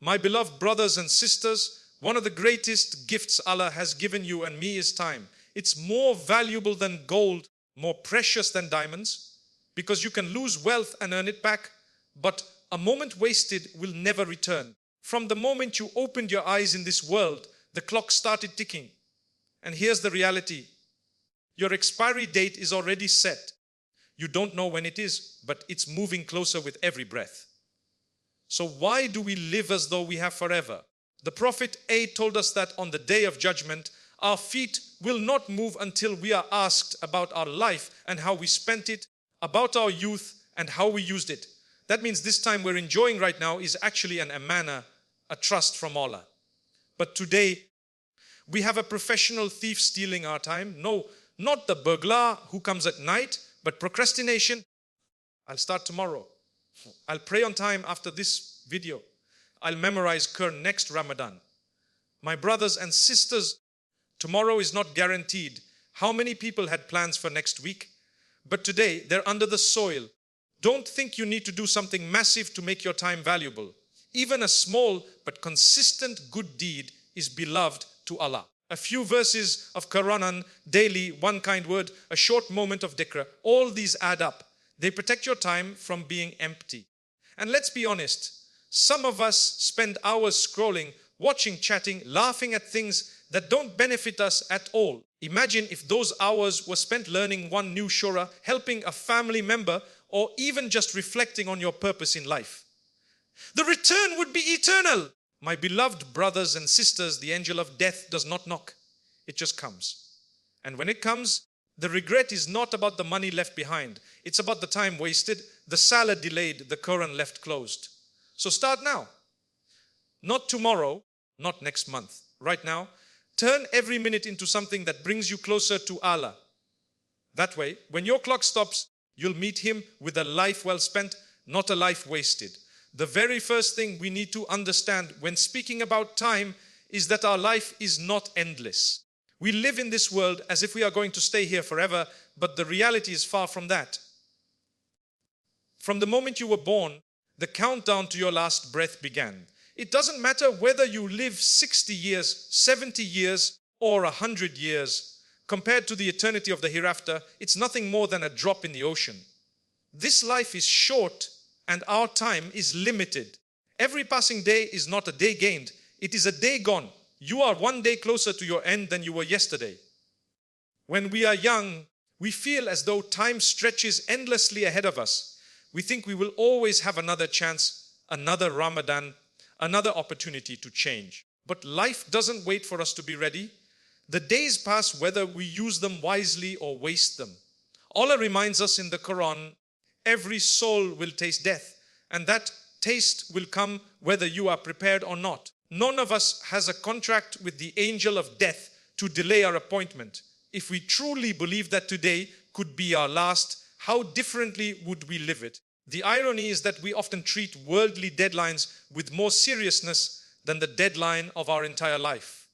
My beloved brothers and sisters, one of the greatest gifts Allah has given you and me is time. It's more valuable than gold, more precious than diamonds, because you can lose wealth and earn it back, but a moment wasted will never return. From the moment you opened your eyes in this world, the clock started ticking. And here's the reality. Your expiry date is already set. You don't know when it is, but it's moving closer with every breath. So why do we live as though we have forever? The Prophet A told us that on the day of judgment, our feet will not move until we are asked about our life and how we spent it, about our youth and how we used it. That means this time we're enjoying right now is actually an amana, a trust from Allah. But today, we have a professional thief stealing our time. No, not the burglar who comes at night, but procrastination. I'll start tomorrow. I'll pray on time after this video. I'll memorize Qur'an next Ramadan. My brothers and sisters, tomorrow is not guaranteed. How many people had plans for next week? But today, they're under the soil. Don't think you need to do something massive to make your time valuable. Even a small but consistent good deed is beloved to Allah. A few verses of Qur'an daily, one kind word, a short moment of dhikr, all these add up. They protect your time from being empty. And let's be honest, some of us spend hours scrolling, watching, chatting, laughing at things that don't benefit us at all. Imagine if those hours were spent learning one new surah, helping a family member, or even just reflecting on your purpose in life. The return would be eternal. My beloved brothers and sisters, the angel of death does not knock. It just comes. And when it comes, the regret is not about the money left behind. It's about the time wasted, the salad delayed, the Qur'an left closed. So start now. Not tomorrow, not next month. Right now, turn every minute into something that brings you closer to Allah. That way, when your clock stops, you'll meet Him with a life well spent, not a life wasted. The very first thing we need to understand when speaking about time is that our life is not endless. We live in this world as if we are going to stay here forever, but the reality is far from that. From the moment you were born, the countdown to your last breath began. It doesn't matter whether you live 60 years, 70 years, or 100 years. Compared to the eternity of the hereafter, it's nothing more than a drop in the ocean. This life is short and our time is limited. Every passing day is not a day gained. It is a day gone. You are one day closer to your end than you were yesterday. When we are young, we feel as though time stretches endlessly ahead of us. We think we will always have another chance, another Ramadan, another opportunity to change. But life doesn't wait for us to be ready. The days pass whether we use them wisely or waste them. Allah reminds us in the Qur'an, every soul will taste death, and that taste will come whether you are prepared or not. None of us has a contract with the angel of death to delay our appointment. If we truly believe that today could be our last, how differently would we live it? The irony is that we often treat worldly deadlines with more seriousness than the deadline of our entire life.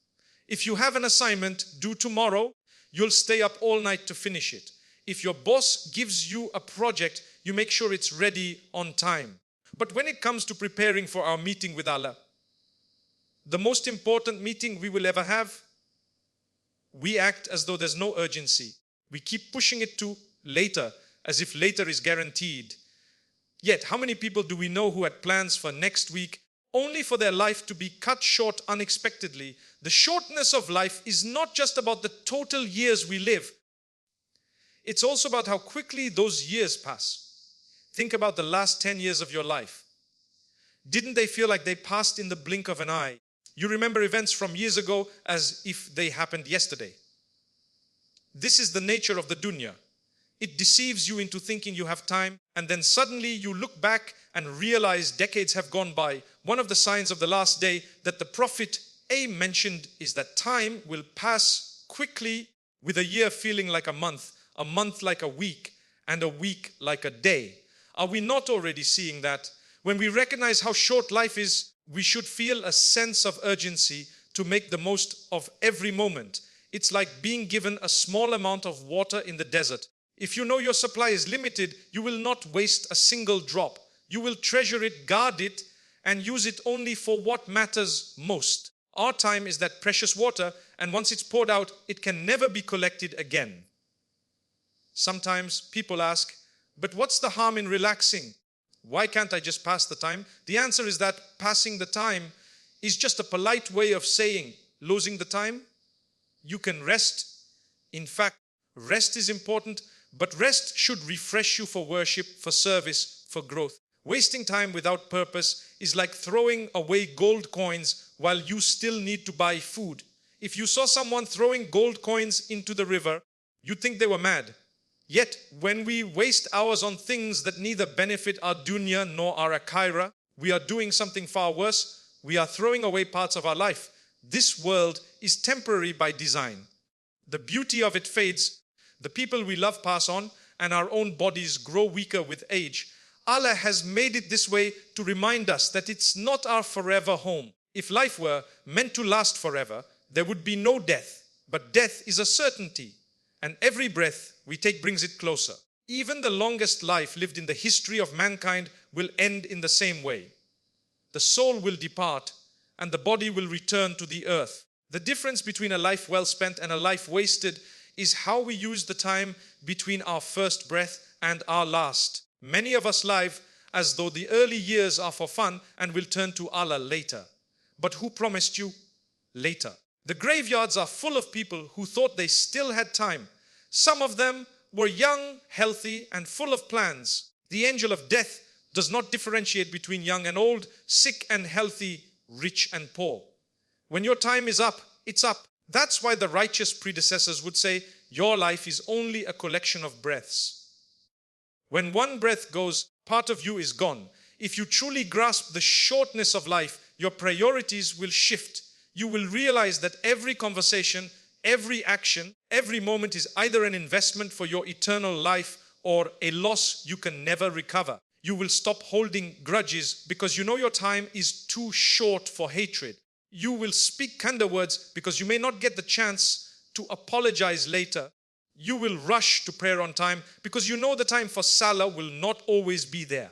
If you have an assignment due tomorrow, you'll stay up all night to finish it. If your boss gives you a project, you make sure it's ready on time. But when it comes to preparing for our meeting with Allah, the most important meeting we will ever have, we act as though there's no urgency. We keep pushing it to later, as if later is guaranteed. Yet, how many people do we know who had plans for next week, only for their life to be cut short unexpectedly? The shortness of life is not just about the total years we live. It's also about how quickly those years pass. Think about the last 10 years of your life. Didn't they feel like they passed in the blink of an eye? You remember events from years ago as if they happened yesterday. This is the nature of the dunya. It deceives you into thinking you have time, and then suddenly you look back and realize decades have gone by. One of the signs of the last day that the Prophet A mentioned is that time will pass quickly, with a year feeling like a month like a week, and a week like a day. Are we not already seeing that? When we recognize how short life is, we should feel a sense of urgency to make the most of every moment. It's like being given a small amount of water in the desert. If you know your supply is limited, you will not waste a single drop. You will treasure it, guard it, and use it only for what matters most. Our time is that precious water, and once it's poured out, it can never be collected again. Sometimes people ask, but what's the harm in relaxing? Why can't I just pass the time? The answer is that passing the time is just a polite way of saying losing the time. You can rest. In fact, rest is important, but rest should refresh you for worship, for service, for growth. Wasting time without purpose is like throwing away gold coins while you still need to buy food. If you saw someone throwing gold coins into the river, you'd think they were mad. Yet, when we waste hours on things that neither benefit our dunya nor our akhirah, we are doing something far worse. We are throwing away parts of our life. This world is temporary by design. The beauty of it fades. The people we love pass on, and our own bodies grow weaker with age. Allah has made it this way to remind us that it's not our forever home. If life were meant to last forever, there would be no death. But death is a certainty, and every breath we take brings it closer. Even the longest life lived in the history of mankind will end in the same way. The soul will depart, and the body will return to the earth. The difference between a life well spent and a life wasted is how we use the time between our first breath and our last. Many of us live as though the early years are for fun and will turn to Allah later. But who promised you later? The graveyards are full of people who thought they still had time. Some of them were young, healthy, and full of plans. The angel of death does not differentiate between young and old, sick and healthy, rich and poor. When your time is up, it's up. That's why the righteous predecessors would say, your life is only a collection of breaths. When one breath goes, part of you is gone. If you truly grasp the shortness of life, your priorities will shift. You will realize that every conversation, every action, every moment is either an investment for your eternal life or a loss you can never recover. You will stop holding grudges because you know your time is too short for hatred. You will speak kinder words because you may not get the chance to apologize later. You will rush to prayer on time because you know the time for salah will not always be there.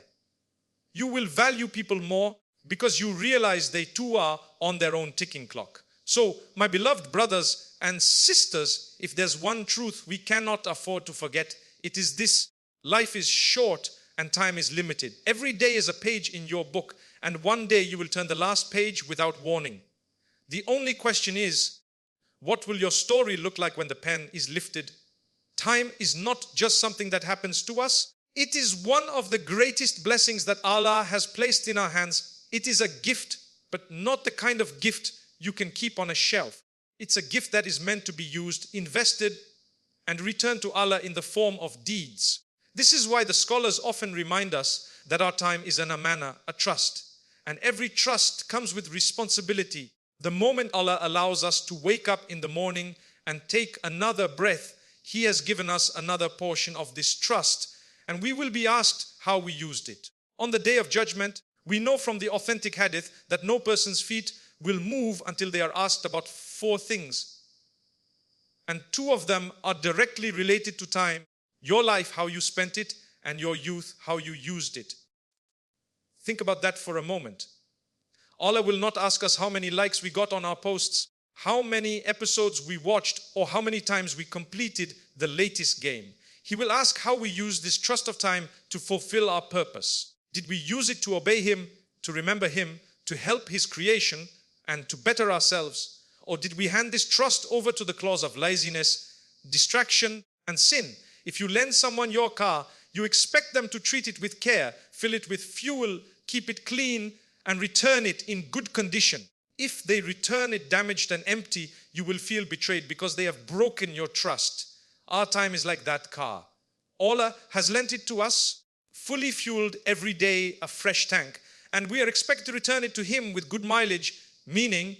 You will value people more because you realize they too are on their own ticking clock. So, my beloved brothers and sisters, if there's one truth we cannot afford to forget, it is this: life is short and time is limited. Every day is a page in your book, and one day you will turn the last page without warning. The only question is, what will your story look like when the pen is lifted? Time is not just something that happens to us. It is one of the greatest blessings that Allah has placed in our hands. It is a gift, but not the kind of gift you can keep on a shelf. It's a gift that is meant to be used, invested, and returned to Allah in the form of deeds. This is why the scholars often remind us that our time is an amana, a trust. And every trust comes with responsibility. The moment Allah allows us to wake up in the morning and take another breath, He has given us another portion of this trust, and we will be asked how we used it. On the day of judgment, we know from the authentic hadith that no person's feet will move until they are asked about 4 things. And 2 of them are directly related to time: your life, how you spent it, and your youth, how you used it. Think about that for a moment. Allah will not ask us how many likes we got on our posts, how many episodes we watched, or how many times we completed the latest game. He will ask how we use this trust of time to fulfill our purpose. Did we use it to obey Him, to remember Him, to help His creation, and to better ourselves? Or did we hand this trust over to the claws of laziness, distraction, and sin? If you lend someone your car, you expect them to treat it with care, fill it with fuel, keep it clean, and return it in good condition. If they return it damaged and empty, you will feel betrayed because they have broken your trust. Our time is like that car. Allah has lent it to us, fully fueled every day, a fresh tank, and we are expected to return it to Him with good mileage, meaning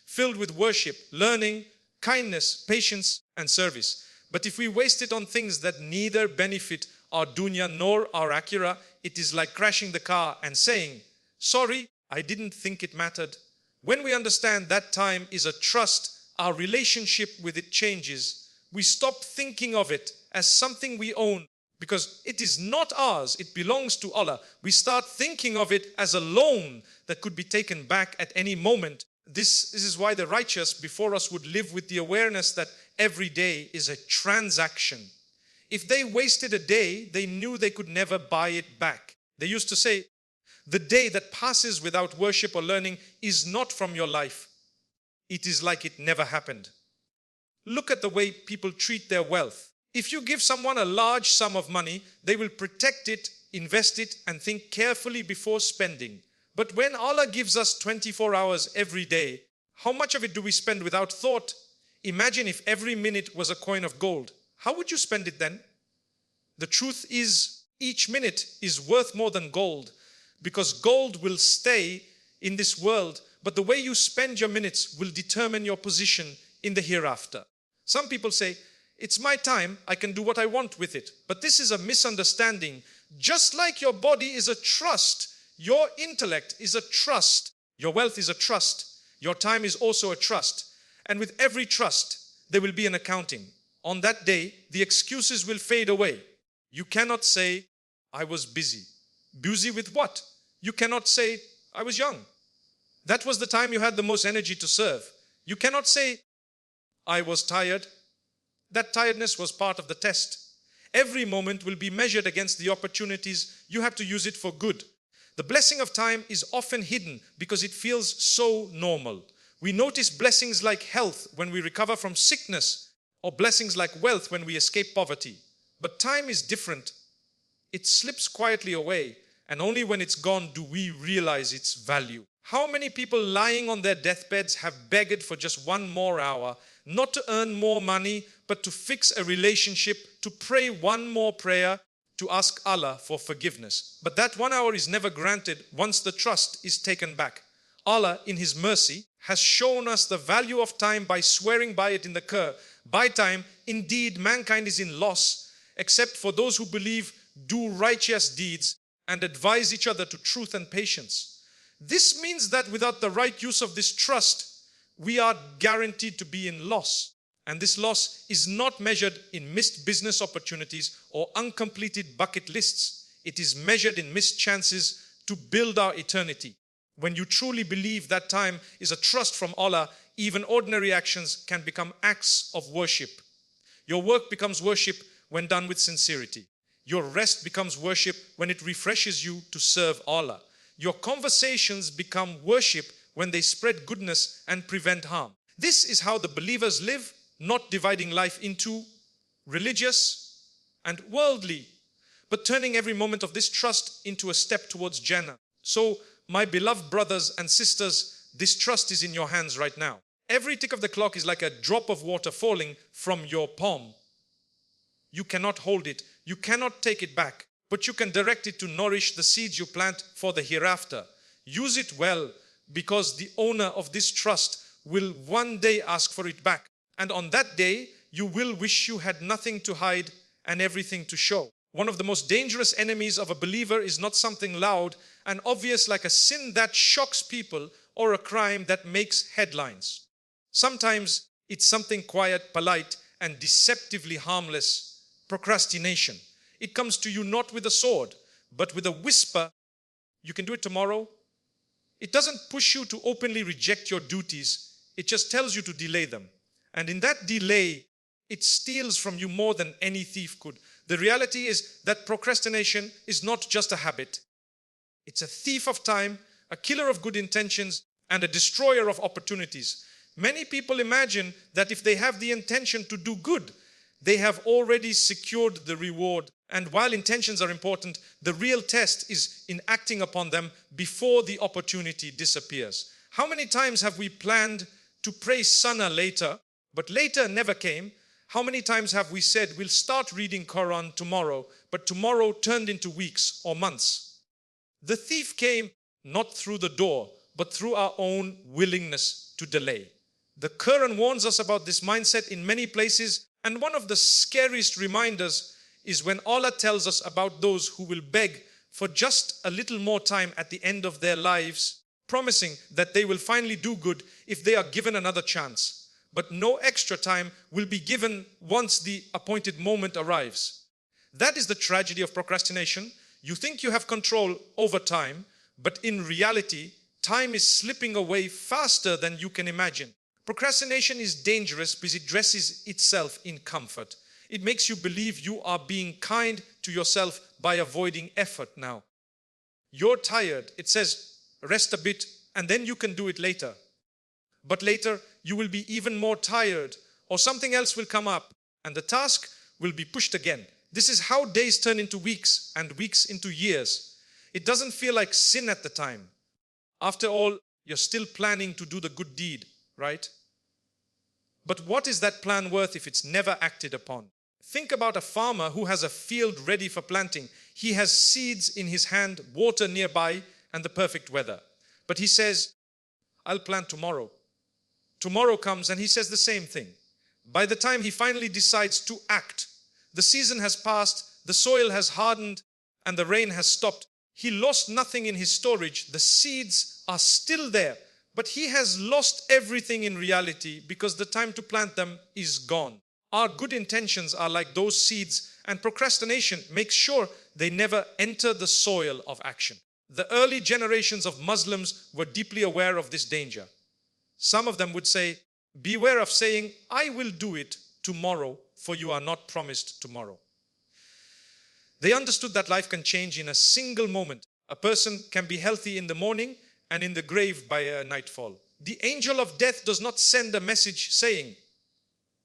filled with worship, learning, kindness, patience, and service. But if we waste it on things that neither benefit our dunya nor our akhirah, it is like crashing the car and saying, sorry, I didn't think it mattered. When we understand that time is a trust, our relationship with it changes. We stop thinking of it as something we own, because it is not ours, it belongs to Allah. We start thinking of it as a loan that could be taken back at any moment. This is why the righteous before us would live with the awareness that every day is a transaction. If they wasted a day, they knew they could never buy it back. They used to say, the day that passes without worship or learning is not from your life. It is like it never happened. Look at the way people treat their wealth. If you give someone a large sum of money, they will protect it, invest it, and think carefully before spending. But when Allah gives us 24 hours every day, how much of it do we spend without thought? Imagine if every minute was a coin of gold. How would you spend it then? The truth is, each minute is worth more than gold, because gold will stay in this world, but the way you spend your minutes will determine your position in the hereafter. Some people say, it's my time, I can do what I want with it. But this is a misunderstanding. Just like your body is a trust, your intellect is a trust, your wealth is a trust, your time is also a trust. And with every trust, there will be an accounting. On that day, the excuses will fade away. You cannot say, I was busy. Busy with what? You cannot say, I was young. That was the time you had the most energy to serve. You cannot say, I was tired. That tiredness was part of the test. Every moment will be measured against the opportunities. You have to use it for good. The blessing of time is often hidden because it feels so normal. We notice blessings like health when we recover from sickness, or blessings like wealth when we escape poverty. But time is different. It slips quietly away, and only when it's gone do we realize its value. How many people lying on their deathbeds have begged for just one more hour, not to earn more money, but to fix a relationship, to pray one more prayer, to ask Allah for forgiveness. But that 1 hour is never granted once the trust is taken back. Allah, in His mercy, has shown us the value of time by swearing by it in the Qur'an. By time, indeed, mankind is in loss, except for those who believe, do righteous deeds, and advise each other to truth and patience. This means that without the right use of this trust, we are guaranteed to be in loss. And this loss is not measured in missed business opportunities or uncompleted bucket lists. It is measured in missed chances to build our eternity. When you truly believe that time is a trust from Allah, even ordinary actions can become acts of worship. Your work becomes worship when done with sincerity. Your rest becomes worship when it refreshes you to serve Allah. Your conversations become worship when they spread goodness and prevent harm. This is how the believers live, not dividing life into religious and worldly, but turning every moment of this trust into a step towards Jannah. So, my beloved brothers and sisters, this trust is in your hands right now. Every tick of the clock is like a drop of water falling from your palm. You cannot hold it, you cannot take it back, but you can direct it to nourish the seeds you plant for the hereafter. Use it well, because the owner of this trust will one day ask for it back. And on that day, you will wish you had nothing to hide and everything to show. One of the most dangerous enemies of a believer is not something loud and obvious like a sin that shocks people or a crime that makes headlines. Sometimes it's something quiet, polite, and deceptively harmless. Procrastination. It comes to you not with a sword, but with a whisper. You can do it tomorrow. It doesn't push you to openly reject your duties. It just tells you to delay them. And in that delay, it steals from you more than any thief could. The reality is that procrastination is not just a habit. It's a thief of time, a killer of good intentions, and a destroyer of opportunities. Many people imagine that if they have the intention to do good, they have already secured the reward. And while intentions are important, the real test is in acting upon them before the opportunity disappears. How many times have we planned to pray Sana later, but later never came? How many times have we said we'll start reading Qur'an tomorrow, but tomorrow turned into weeks or months? The thief came not through the door, but through our own willingness to delay. The Qur'an warns us about this mindset in many places, and one of the scariest reminders is when Allah tells us about those who will beg for just a little more time at the end of their lives, promising that they will finally do good if they are given another chance. But no extra time will be given once the appointed moment arrives. That is the tragedy of procrastination. You think you have control over time, but in reality, time is slipping away faster than you can imagine. Procrastination is dangerous because it dresses itself in comfort. It makes you believe you are being kind to yourself by avoiding effort now. You're tired. It says, rest a bit and then you can do it later. But later, you will be even more tired, or something else will come up and the task will be pushed again. This is how days turn into weeks and weeks into years. It doesn't feel like sin at the time. After all, you're still planning to do the good deed, right? But what is that plan worth if it's never acted upon? Think about a farmer who has a field ready for planting. He has seeds in his hand, water nearby, and the perfect weather. But he says, I'll plant tomorrow. Tomorrow comes and he says the same thing. By the time he finally decides to act, the season has passed, the soil has hardened, and the rain has stopped. He lost nothing in his storage. The seeds are still there, but he has lost everything in reality because the time to plant them is gone. Our good intentions are like those seeds, and procrastination makes sure they never enter the soil of action. The early generations of Muslims were deeply aware of this danger. Some of them would say, beware of saying, I will do it tomorrow, for you are not promised tomorrow. They understood that life can change in a single moment. A person can be healthy in the morning and in the grave by nightfall. The angel of death does not send a message saying,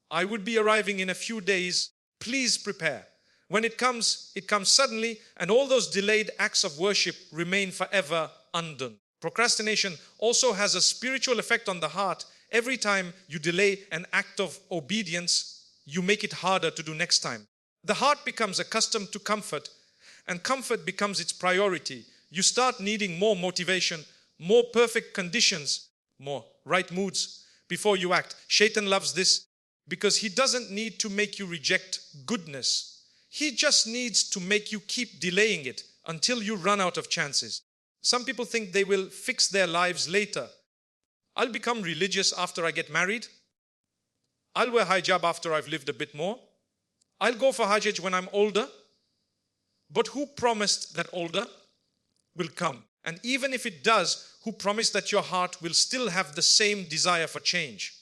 I would be arriving in a few days, please prepare. When it comes suddenly, and all those delayed acts of worship remain forever undone. Procrastination also has a spiritual effect on the heart. Every time you delay an act of obedience, you make it harder to do next time. The heart becomes accustomed to comfort, and comfort becomes its priority. You start needing more motivation, more perfect conditions, more right moods before you act. Shaitan loves this because he doesn't need to make you reject goodness. He just needs to make you keep delaying it until you run out of chances. Some people think they will fix their lives later. I'll become religious after I get married. I'll wear hijab after I've lived a bit more. I'll go for Hajj when I'm older. But who promised that older will come? And even if it does, who promised that your heart will still have the same desire for change?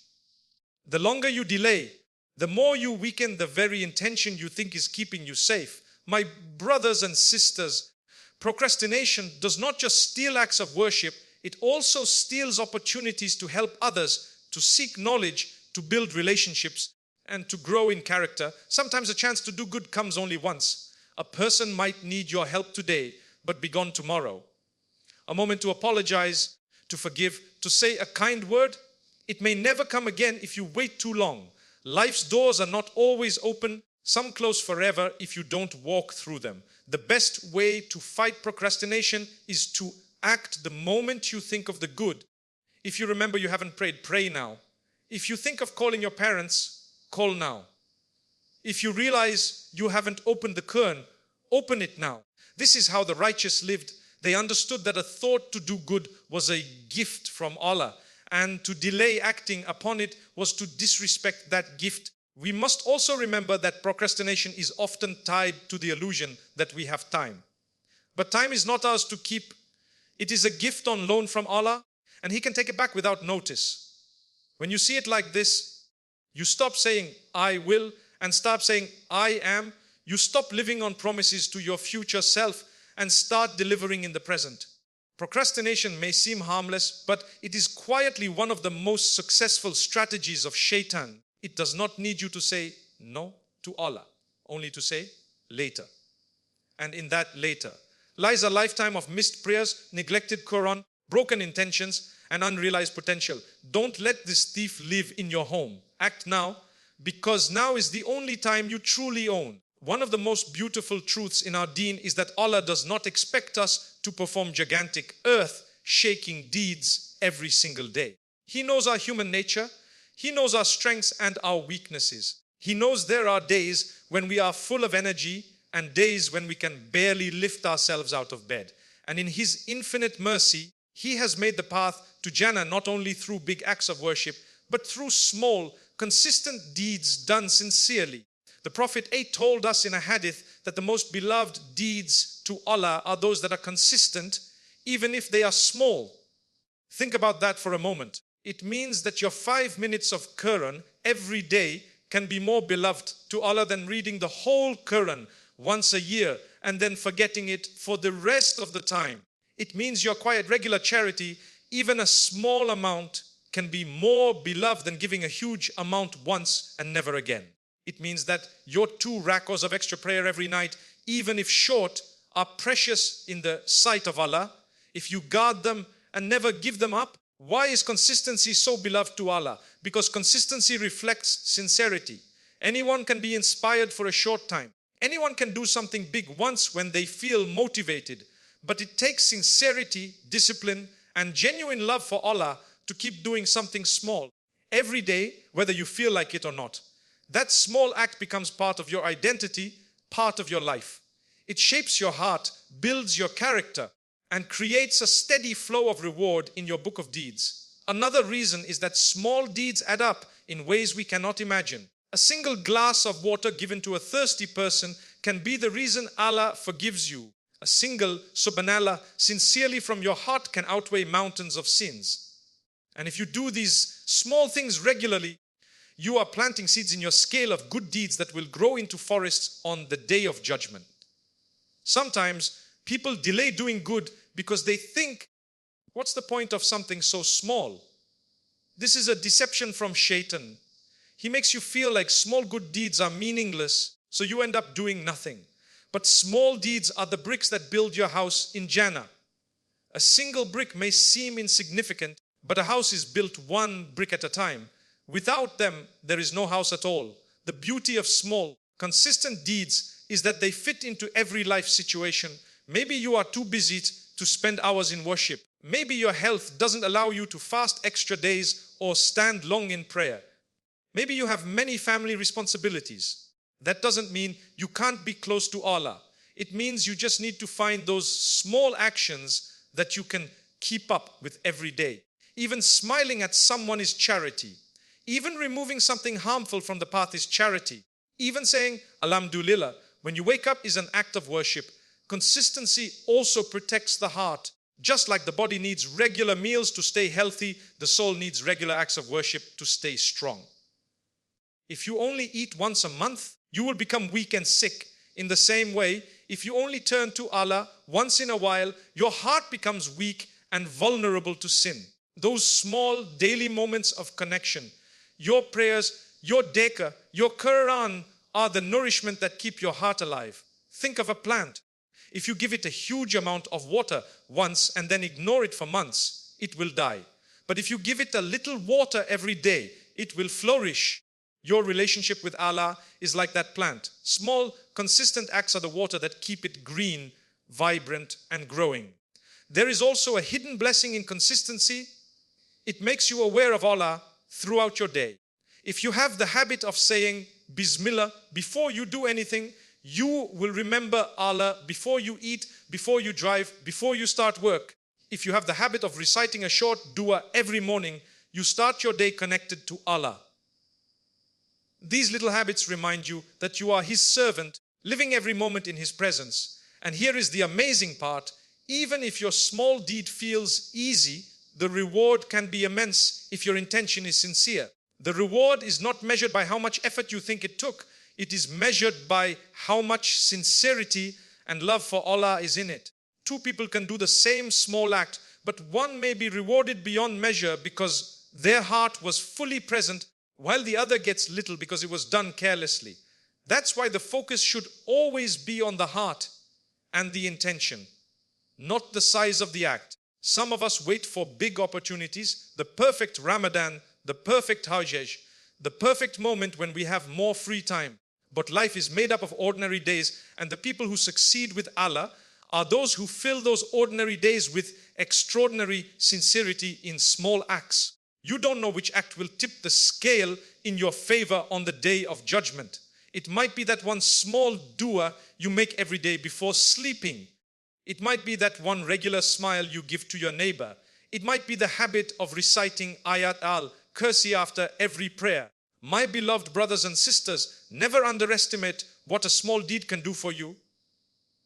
The longer you delay, the more you weaken the very intention you think is keeping you safe. My brothers and sisters, procrastination does not just steal acts of worship, it also steals opportunities to help others, to seek knowledge, to build relationships, and to grow in character. Sometimes a chance to do good comes only once. A person might need your help today, but be gone tomorrow. A moment to apologize, to forgive, to say a kind word. It may never come again if you wait too long. Life's doors are not always open. Some close forever if you don't walk through them. The best way to fight procrastination is to act the moment you think of the good. If you remember you haven't prayed, pray now. If you think of calling your parents, call now. If you realize you haven't opened the Qur'an, open it now. This is how the righteous lived. They understood that a thought to do good was a gift from Allah, and to delay acting upon it was to disrespect that gift. We must also remember that procrastination is often tied to the illusion that we have time. But time is not ours to keep. It is a gift on loan from Allah, and He can take it back without notice. When you see it like this, you stop saying, I will, and start saying, I am. You stop living on promises to your future self and start delivering in the present. Procrastination may seem harmless, but it is quietly one of the most successful strategies of Shaitan. It does not need you to say no to Allah, only to say later. And in that later lies a lifetime of missed prayers, neglected Qur'an, broken intentions, and unrealized potential. Don't let this thief live in your home. Act now, because now is the only time you truly own. One of the most beautiful truths in our deen is that Allah does not expect us to perform gigantic, earth-shaking deeds every single day. He knows our human nature. He knows our strengths and our weaknesses. He knows there are days when we are full of energy and days when we can barely lift ourselves out of bed. And in His infinite mercy, He has made the path to Jannah not only through big acts of worship, but through small, consistent deeds done sincerely. The The Prophet told us in a hadith that the most beloved deeds to Allah are those that are consistent, even if they are small. Think about that for a moment. It means that your 5 minutes of Qur'an every day can be more beloved to Allah than reading the whole Qur'an once a year and then forgetting it for the rest of the time. It means your quiet regular charity, even a small amount, can be more beloved than giving a huge amount once and never again. It means that your 2 rakahs of extra prayer every night, even if short, are precious in the sight of Allah. If you guard them and never give them up. Why is consistency so beloved to Allah? Because consistency reflects sincerity. Anyone can be inspired for a short time. Anyone can do something big once when they feel motivated. But it takes sincerity, discipline, and genuine love for Allah to keep doing something small every day, whether you feel like it or not. That small act becomes part of your identity, part of your life. It shapes your heart, builds your character, and creates a steady flow of reward in your book of deeds. Another reason is that small deeds add up in ways we cannot imagine. A single glass of water given to a thirsty person can be the reason Allah forgives you. A single subhanallah sincerely from your heart can outweigh mountains of sins. And if you do these small things regularly, you are planting seeds in your scale of good deeds that will grow into forests on the day of judgment. Sometimes people delay doing good because they think, what's the point of something so small? This is a deception from Shaitan. He makes you feel like small good deeds are meaningless, so you end up doing nothing. But small deeds are the bricks that build your house in Jannah. A single brick may seem insignificant, but a house is built 1 brick at a time. Without them, there is no house at all. The beauty of small, consistent deeds is that they fit into every life situation. Maybe you are too busy to spend hours in worship. Maybe your health doesn't allow you to fast extra days or stand long in prayer. Maybe you have many family responsibilities. That doesn't mean you can't be close to Allah. It means you just need to find those small actions that you can keep up with every day. Even smiling at someone is charity. Even removing something harmful from the path is charity. Even saying Alhamdulillah when you wake up is an act of worship. Consistency also protects the heart. Just like the body needs regular meals to stay healthy, the soul needs regular acts of worship to stay strong. If you only eat once a month, you will become weak and sick. In the same way, if you only turn to Allah once in a while, your heart becomes weak and vulnerable to sin. Those small daily moments of connection, your prayers, your dhikr, your Qur'an are the nourishment that keep your heart alive. Think of a plant. If you give it a huge amount of water once and then ignore it for months, it will die. But if you give it a little water every day, it will flourish. Your relationship with Allah is like that plant. Small, consistent acts are the water that keep it green, vibrant, and growing. There is also a hidden blessing in consistency. It makes you aware of Allah throughout your day. If you have the habit of saying Bismillah before you do anything, you will remember Allah before you eat, before you drive, before you start work. If you have the habit of reciting a short dua every morning, you start your day connected to Allah. These little habits remind you that you are His servant, living every moment in His presence. And here is the amazing part. Even if your small deed feels easy, the reward can be immense if your intention is sincere. The reward is not measured by how much effort you think it took. It is measured by how much sincerity and love for Allah is in it. 2 people can do the same small act, but one may be rewarded beyond measure because their heart was fully present, while the other gets little because it was done carelessly. That's why the focus should always be on the heart and the intention, not the size of the act. Some of us wait for big opportunities, the perfect Ramadan, the perfect Hajj, the perfect moment when we have more free time. But life is made up of ordinary days, and the people who succeed with Allah are those who fill those ordinary days with extraordinary sincerity in small acts. You don't know which act will tip the scale in your favor on the day of judgment. It might be that one small dua you make every day before sleeping. It might be that one regular smile you give to your neighbor. It might be the habit of reciting ayat al-kursi after every prayer. My beloved brothers and sisters, never underestimate what a small deed can do for you.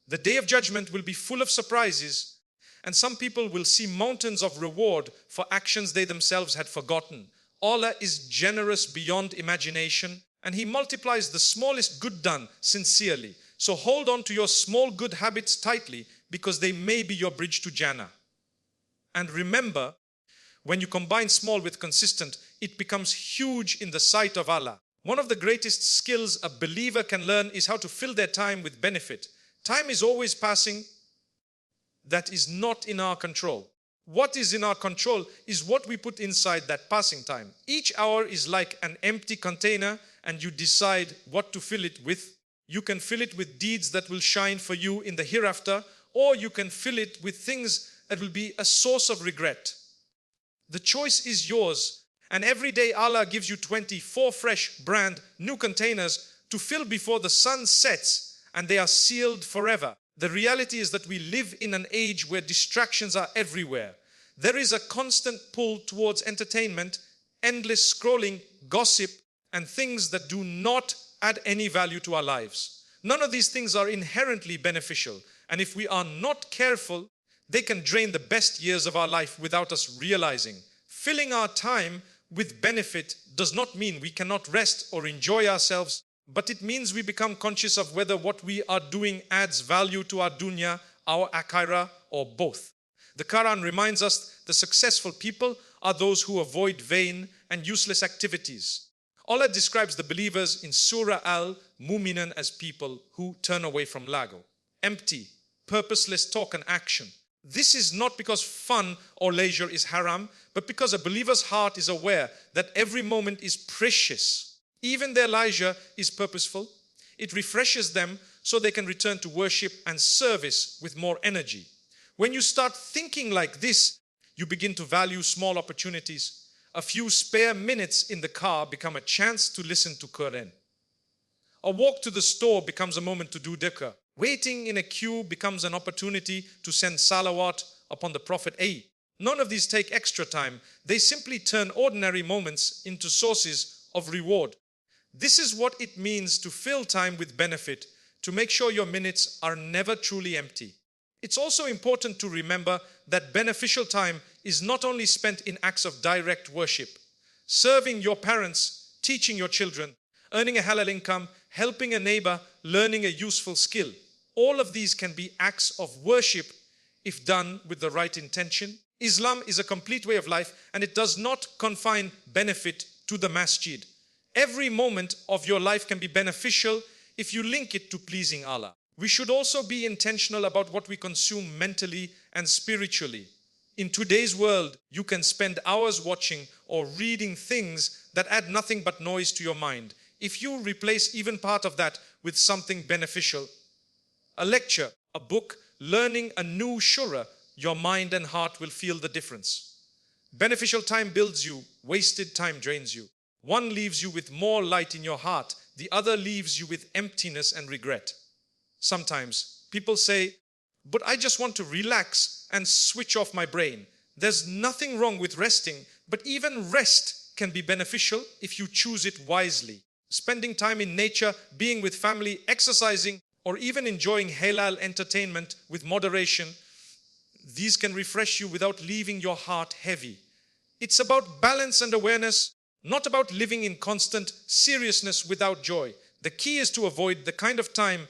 The day of judgment will be full of surprises, and some people will see mountains of reward for actions they themselves had forgotten. Allah is generous beyond imagination, and He multiplies the smallest good done sincerely. So hold on to your small good habits tightly, because they may be your bridge to Jannah. And remember, when you combine small with consistent, it becomes huge in the sight of Allah. One of the greatest skills a believer can learn is how to fill their time with benefit. Time is always passing. That is not in our control. What is in our control is what we put inside that passing time. Each hour is like an empty container, and you decide what to fill it with. You can fill it with deeds that will shine for you in the hereafter, or you can fill it with things that will be a source of regret. The choice is yours, and every day Allah gives you 24 fresh, brand new containers to fill before the sun sets, and they are sealed forever. The reality is that we live in an age where distractions are everywhere. There is a constant pull towards entertainment, endless scrolling, gossip, and things that do not add any value to our lives. None of these things are inherently beneficial, and if we are not careful, they can drain the best years of our life without us realizing. Filling our time with benefit does not mean we cannot rest or enjoy ourselves, but it means we become conscious of whether what we are doing adds value to our dunya, our akhirah, or both. The Qur'an reminds us the successful people are those who avoid vain and useless activities. Allah describes the believers in Surah Al-Mu'minun as people who turn away from lagho, empty, purposeless talk and action. This is not because fun or leisure is haram, but because a believer's heart is aware that every moment is precious. Even their leisure is purposeful. It refreshes them so they can return to worship and service with more energy. When you start thinking like this, you begin to value small opportunities. A few spare minutes in the car become a chance to listen to Qur'an. A walk to the store becomes a moment to do dhikr. Waiting in a queue becomes an opportunity to send salawat upon the Prophet. None of these take extra time. They simply turn ordinary moments into sources of reward. This is what it means to fill time with benefit, to make sure your minutes are never truly empty. It's also important to remember that beneficial time is not only spent in acts of direct worship. Serving your parents, teaching your children, earning a halal income, helping a neighbor, learning a useful skill. All of these can be acts of worship if done with the right intention. Islam is a complete way of life, and it does not confine benefit to the masjid. Every moment of your life can be beneficial if you link it to pleasing Allah. We should also be intentional about what we consume mentally and spiritually. In today's world, you can spend hours watching or reading things that add nothing but noise to your mind. If you replace even part of that with something beneficial, a lecture, a book, learning a new surah, your mind and heart will feel the difference. Beneficial time builds you, wasted time drains you. One leaves you with more light in your heart, the other leaves you with emptiness and regret. Sometimes people say, but I just want to relax and switch off my brain. There's nothing wrong with resting, but even rest can be beneficial if you choose it wisely. Spending time in nature, being with family, exercising, or even enjoying halal entertainment with moderation, these can refresh you without leaving your heart heavy. It's about balance and awareness, not about living in constant seriousness without joy. The key is to avoid the kind of time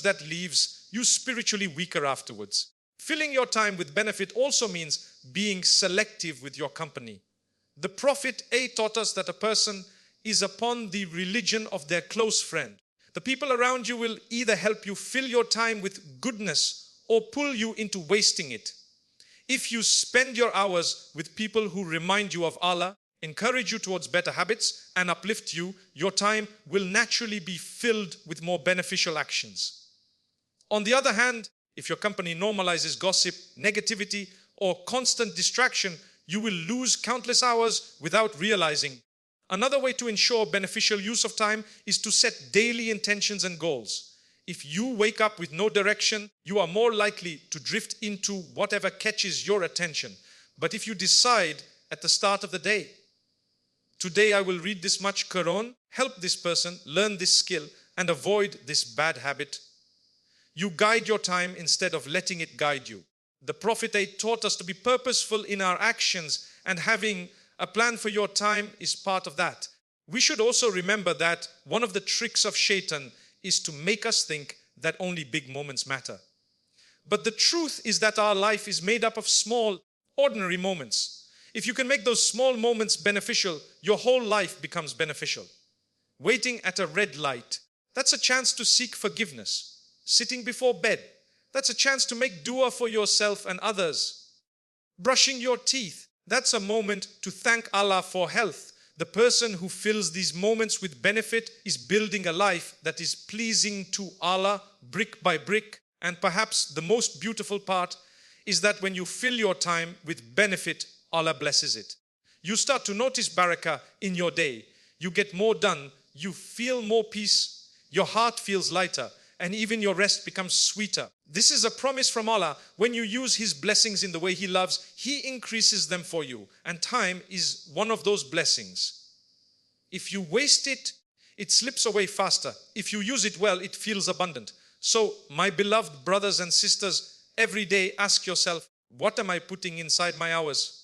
that leaves you spiritually weaker afterwards. Filling your time with benefit also means being selective with your company. The Prophet taught us that a person is upon the religion of their close friend. The people around you will either help you fill your time with goodness or pull you into wasting it. If you spend your hours with people who remind you of Allah, encourage you towards better habits, and uplift you, your time will naturally be filled with more beneficial actions. On the other hand, if your company normalizes gossip, negativity, or constant distraction, you will lose countless hours without realizing. Another way to ensure beneficial use of time is to set daily intentions and goals. If you wake up with no direction, you are more likely to drift into whatever catches your attention. But if you decide at the start of the day Today I will read this much Qur'an, help this person, learn this skill, and avoid this bad habit. You guide your time instead of letting it guide you. The Prophet taught us to be purposeful in our actions, and having a plan for your time is part of that. We should also remember that one of the tricks of Shaitan is to make us think that only big moments matter. But the truth is that our life is made up of small, ordinary moments. If you can make those small moments beneficial, your whole life becomes beneficial. Waiting at a red light, that's a chance to seek forgiveness. Sitting before bed, that's a chance to make dua for yourself and others. Brushing your teeth, that's a moment to thank Allah for health. The person who fills these moments with benefit is building a life that is pleasing to Allah brick by brick. And perhaps the most beautiful part is that when you fill your time with benefit, Allah blesses it. You start to notice barakah in your day. You get more done. You feel more peace. Your heart feels lighter. And even your rest becomes sweeter. This is a promise from Allah. When you use His blessings in the way He loves, He increases them for you. And time is one of those blessings. If you waste it, it slips away faster. If you use it well, it feels abundant. So, my beloved brothers and sisters, every day ask yourself, what am I putting inside my hours?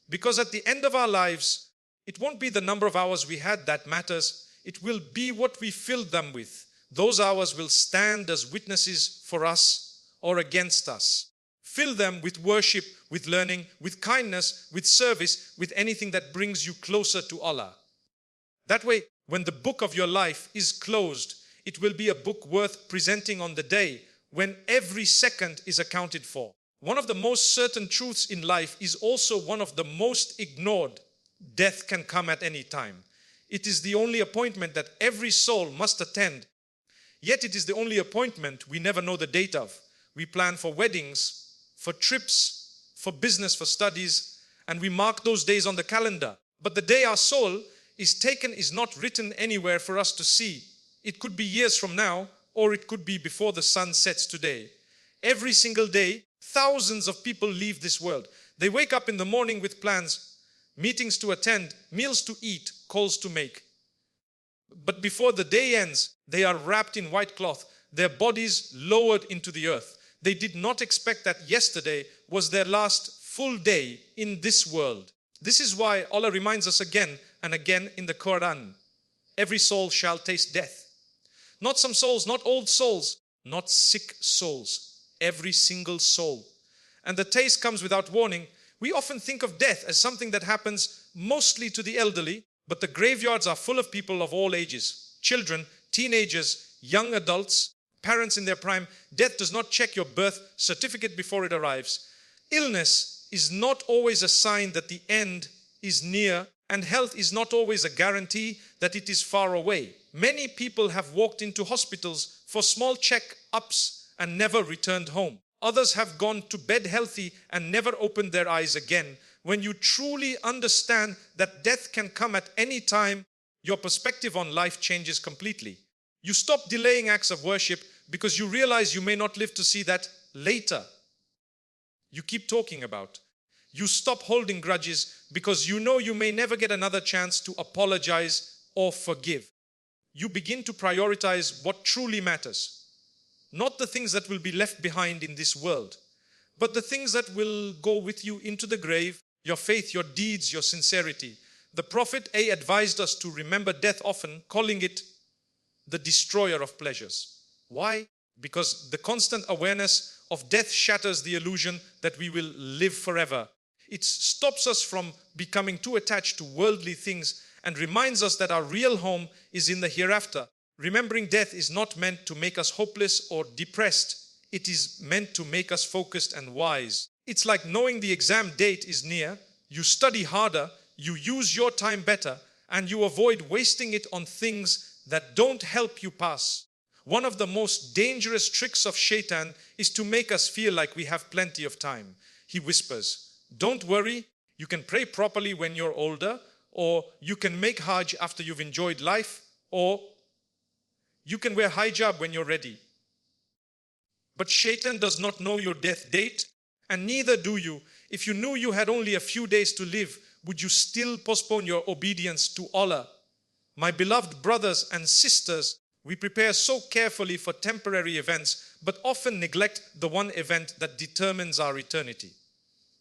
Because at the end of our lives, it won't be the number of hours we had that matters. It will be what we filled them with. Those hours will stand as witnesses for us or against us. Fill them with worship, with learning, with kindness, with service, with anything that brings you closer to Allah. That way, when the book of your life is closed, it will be a book worth presenting on the day when every second is accounted for. One of the most certain truths in life is also one of the most ignored. Death can come at any time. It is the only appointment that every soul must attend. Yet it is the only appointment we never know the date of. We plan for weddings, for trips, for business, for studies, and we mark those days on the calendar. But the day our soul is taken is not written anywhere for us to see. It could be years from now, or it could be before the sun sets today. Every single day, thousands of people leave this world. They wake up in the morning with plans, meetings to attend, meals to eat, calls to make. But before the day ends, they are wrapped in white cloth, their bodies lowered into the earth. They did not expect that yesterday was their last full day in this world. This is why Allah reminds us again and again in the Qur'an, every soul shall taste death. Not some souls, not old souls, not sick souls, every single soul. And the taste comes without warning. We often think of death as something that happens mostly to the elderly, but the graveyards are full of people of all ages. Children, teenagers, young adults, parents in their prime. Death does not check your birth certificate before it arrives. Illness is not always a sign that the end is near, and health is not always a guarantee that it is far away. Many people have walked into hospitals for small check-ups and never returned home. Others have gone to bed healthy and never opened their eyes again. When you truly understand that death can come at any time, your perspective on life changes completely. You stop delaying acts of worship because you realize you may not live to see that later. You keep talking about. You stop holding grudges because you know you may never get another chance to apologize or forgive. You begin to prioritize what truly matters. Not the things that will be left behind in this world, but the things that will go with you into the grave, your faith, your deeds, your sincerity. The Prophet advised us to remember death often, calling it the destroyer of pleasures. Why? Because the constant awareness of death shatters the illusion that we will live forever. It stops us from becoming too attached to worldly things and reminds us that our real home is in the hereafter. Remembering death is not meant to make us hopeless or depressed. It is meant to make us focused and wise. It's like knowing the exam date is near. You study harder, you use your time better, and you avoid wasting it on things that don't help you pass. One of the most dangerous tricks of Shaitan is to make us feel like we have plenty of time. He whispers, don't worry, you can pray properly when you're older, or you can make Hajj after you've enjoyed life, or you can wear hijab when you're ready. But Shaitan does not know your death date, and neither do you. If you knew you had only a few days to live, would you still postpone your obedience to Allah? My beloved brothers and sisters, we prepare so carefully for temporary events, but often neglect the one event that determines our eternity.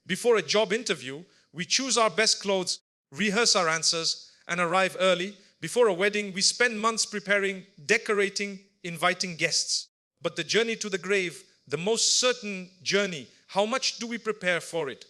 Before a job interview, we choose our best clothes, rehearse our answers, and arrive early. Before a wedding, we spend months preparing, decorating, inviting guests. But the journey to the grave, the most certain journey, how much do we prepare for it?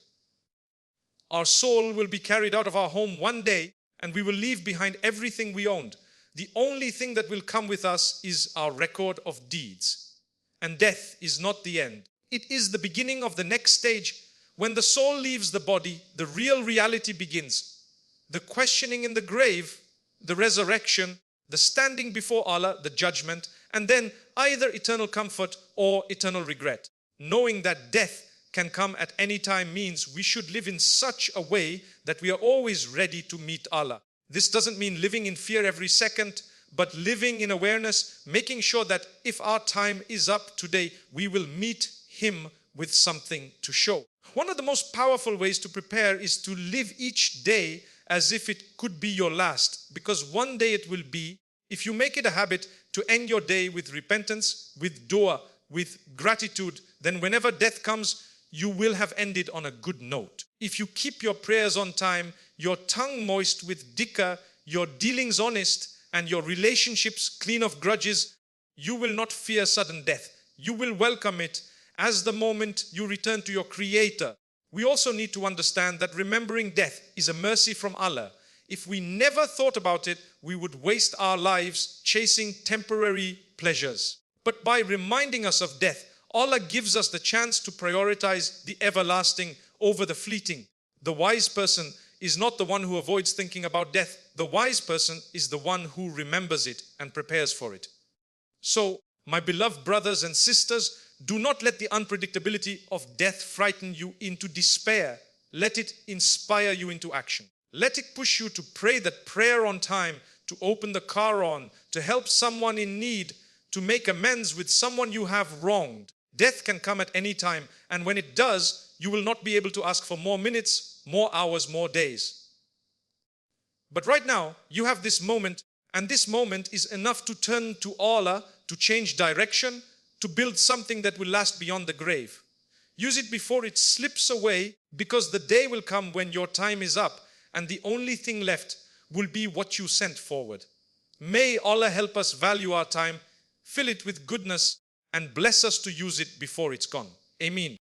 Our soul will be carried out of our home one day, and we will leave behind everything we owned. The only thing that will come with us is our record of deeds. And death is not the end. It is the beginning of the next stage. When the soul leaves the body, the real reality begins. The questioning in the grave, the resurrection, the standing before Allah, the judgment, and then either eternal comfort or eternal regret. Knowing that death can come at any time means we should live in such a way that we are always ready to meet Allah. This doesn't mean living in fear every second, but living in awareness, making sure that if our time is up today, we will meet Him with something to show. One of the most powerful ways to prepare is to live each day as if it could be your last, because one day it will be. If you make it a habit to end your day with repentance, with dua, with gratitude, then whenever death comes, you will have ended on a good note. If you keep your prayers on time, your tongue moist with dhikr, your dealings honest, and your relationships clean of grudges, you will not fear sudden death. You will welcome it as the moment you return to your Creator. We also need to understand that remembering death is a mercy from Allah. If we never thought about it, we would waste our lives chasing temporary pleasures. But by reminding us of death, Allah gives us the chance to prioritize the everlasting over the fleeting. The wise person is not the one who avoids thinking about death. The wise person is the one who remembers it and prepares for it. So, my beloved brothers and sisters, do not let the unpredictability of death frighten you into despair. Let it inspire you into action. Let it push you to pray that prayer on time, to open the Qur'an, to help someone in need, to make amends with someone you have wronged. Death can come at any time, and when it does, you will not be able to ask for more minutes, more hours, more days. But right now, you have this moment, and this moment is enough to turn to Allah, to change direction, to build something that will last beyond the grave. Use it before it slips away, because the day will come when your time is up, and the only thing left will be what you sent forward. May Allah help us value our time, fill it with goodness, and bless us to use it before it's gone. Ameen.